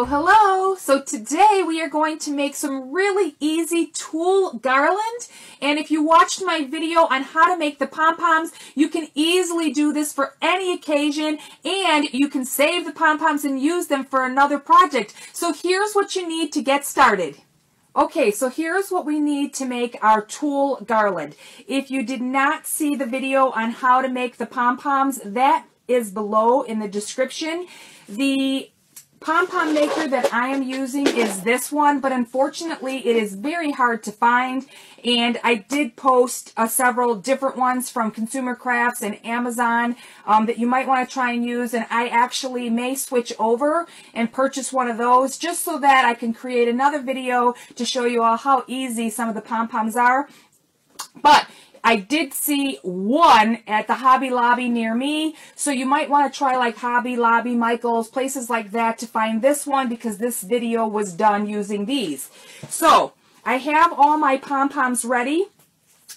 Hello, hello. So today we are going to make some really easy tulle garland. And if you watched my video on how to make the pom-poms, you can easily do this for any occasion, and you can save the pom-poms and use them for another project. So here's what you need to get started. Okay, so here's what we need to make our tulle garland. If you did not see the video on how to make the pom-poms, that is below in the description. The pom-pom maker that I am using is this one, but unfortunately it is very hard to find, and I did post several different ones from Consumer Crafts and Amazon that you might want to try and use, and I actually may switch over and purchase one of those just so that I can create another video to show you all how easy some of the pom-poms are. But I did see one at the Hobby Lobby near me, so you might want to try like Hobby Lobby, Michael's, places like that to find this one, because this video was done using these. So I have all my pom-poms ready,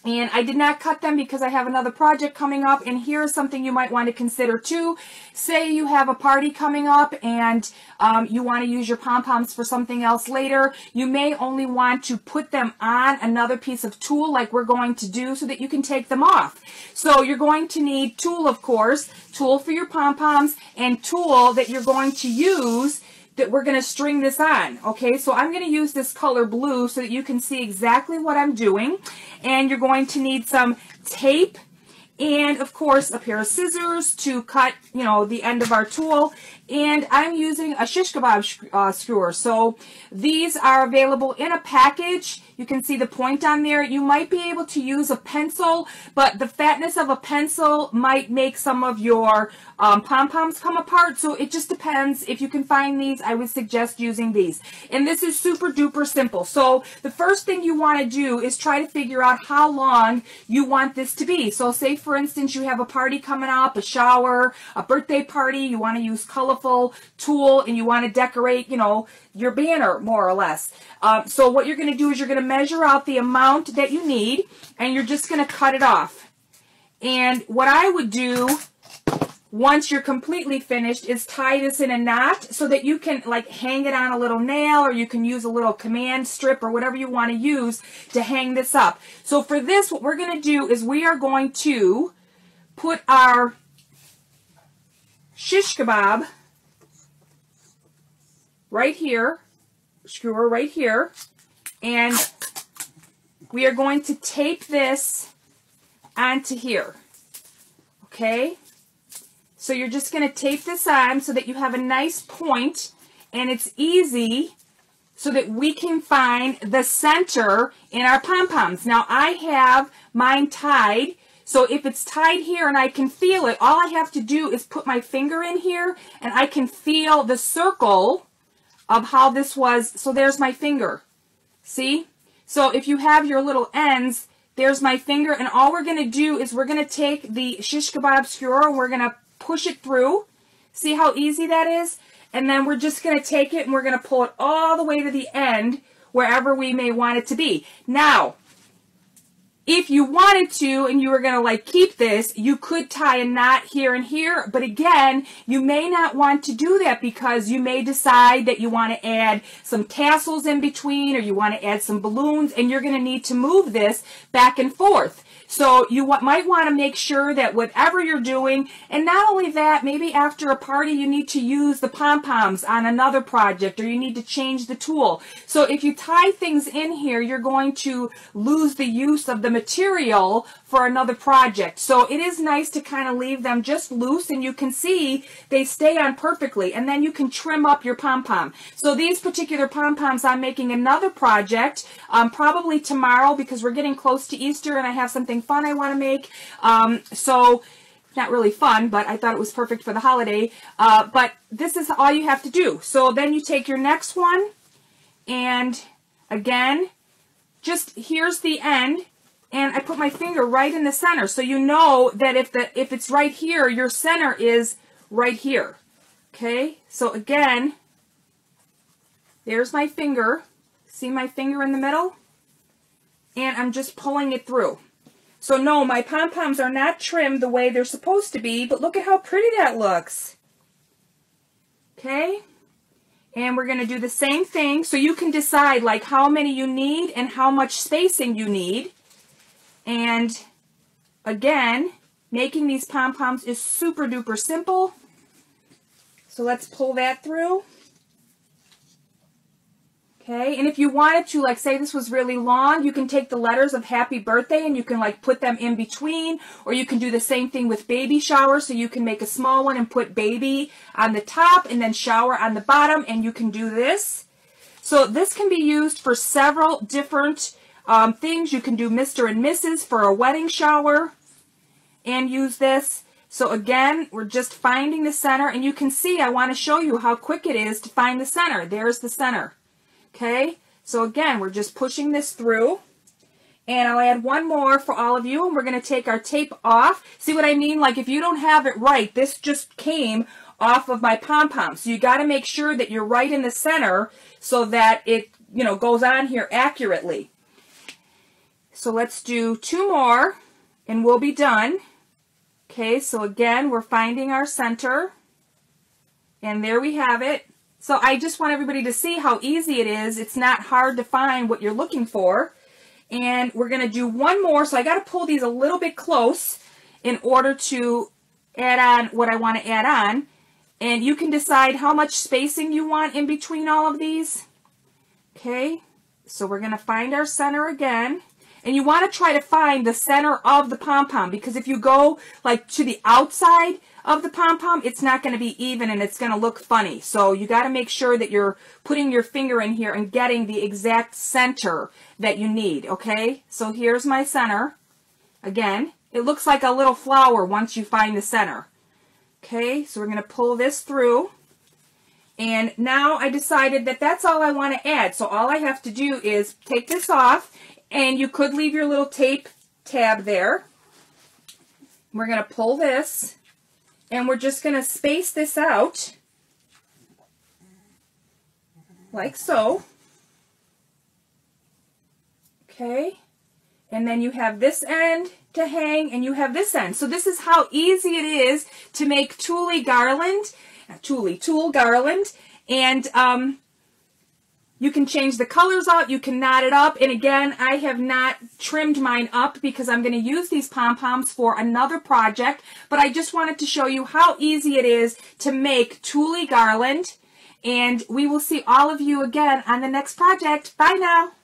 and I did not cut them because I have another project coming up. And here's something you might want to consider too. Say you have a party coming up and you want to use your pom-poms for something else later. You may only want to put them on another piece of tulle like we're going to do so that you can take them off. So you're going to need tulle, of course, tulle for your pom-poms, and tulle that you're going to use that we're going to string this on. Okay, so I'm going to use this color blue so that you can see exactly what I'm doing. And you're going to need some tape and, of course, a pair of scissors to cut, the end of our tulle. And I'm using a shish kebab skewer. So these are available in a package. You can see the point on there. You might be able to use a pencil, but the fatness of a pencil might make some of your pom-poms come apart. So it just depends. If you can find these, I would suggest using these. And this is super duper simple. So the first thing you want to do is try to figure out how long you want this to be. So say, for instance, you have a party coming up, a shower, a birthday party. You want to use colorful tulle and you want to decorate, your banner, more or less. So what you're going to do is you're going to measure out the amount that you need, and you're just going to cut it off. And what I would do once you're completely finished is tie this in a knot so that you can like hang it on a little nail, or you can use a little command strip or whatever you want to use to hang this up. So for this, what we're going to do is we are going to put our shish kebab right here, skewer right here, and we are going to tape this onto here. Okay, so you're just going to tape this on so that you have a nice point and it's easy so that we can find the center in our pom-poms. Now I have mine tied, so if it's tied here and I can feel it, all I have to do is put my finger in here and I can feel the circle of how this was. So there's my finger. See? So if you have your little ends, there's my finger, and all we're going to do is we're going to take the shish kebab skewer and we're going to push it through. See how easy that is? And then we're just going to take it and we're going to pull it all the way to the end, wherever we may want it to be. Now, if you wanted to and you were going to keep this, you could tie a knot here and here, but again, you may not want to do that because you may decide that you want to add some tassels in between, or you want to add some balloons, and you're going to need to move this back and forth. So you might want to make sure that whatever you're doing, and not only that, maybe after a party you need to use the pom-poms on another project, or you need to change the tulle. So if you tie things in here, you're going to lose the use of the material for another project. So it is nice to kind of leave them just loose, and you can see they stay on perfectly, and then you can trim up your pom-pom. So these particular pom-poms, I'm making another project probably tomorrow, because we're getting close to Easter and I have something fun I want to make. So not really fun, but I thought it was perfect for the holiday. But this is all you have to do. So then you take your next one, and again, just here's the end, and I put my finger right in the center, so you know that if it's right here, your center is right here. Okay, so again, there's my finger. See my finger in the middle? And I'm just pulling it through. So no, my pom-poms are not trimmed the way they're supposed to be, but look at how pretty that looks. Okay? And we're going to do the same thing, so you can decide like how many you need and how much spacing you need. And again, making these pom-poms is super duper simple. So let's pull that through. Okay, and if you wanted to, like say this was really long, you can take the letters of happy birthday and you can like put them in between, or you can do the same thing with baby shower, so you can make a small one and put baby on the top and then shower on the bottom, and you can do this. So this can be used for several different things. You can do Mr. and Mrs. for a wedding shower and use this. So again, we're just finding the center, and you can see I want to show you how quick it is to find the center. There's the center. Okay, so again, we're just pushing this through, and I'll add one more for all of you, and we're going to take our tape off. See what I mean? Like if you don't have it right, this just came off of my pom-pom. So you got to make sure that you're right in the center so that it, you know, goes on here accurately. So let's do 2 more, and we'll be done. Okay, so again, we're finding our center, and there we have it. So I just want everybody to see how easy it is. It's not hard to find what you're looking for. And we're going to do one more. So I got to pull these a little bit close in order to add on what I want to add on. And you can decide how much spacing you want in between all of these. Okay, so we're going to find our center again. And you want to try to find the center of the pom-pom, because if you go like to the outside of the pom-pom, it's not going to be even and it's going to look funny. So you got to make sure that you're putting your finger in here and getting the exact center that you need, okay? So here's my center. Again, it looks like a little flower once you find the center. Okay, so we're going to pull this through. And now I decided that that's all I want to add. So all I have to do is take this off, and you could leave your little tape tab there. We're going to pull this, and we're just going to space this out like so. Okay, and then you have this end to hang, and you have this end. So this is how easy it is to make tulle garland, tulle garland, and you can change the colors out, you can knot it up, and again, I have not trimmed mine up because I'm going to use these pom-poms for another project, but I just wanted to show you how easy it is to make tulle garland, and we will see all of you again on the next project. Bye now!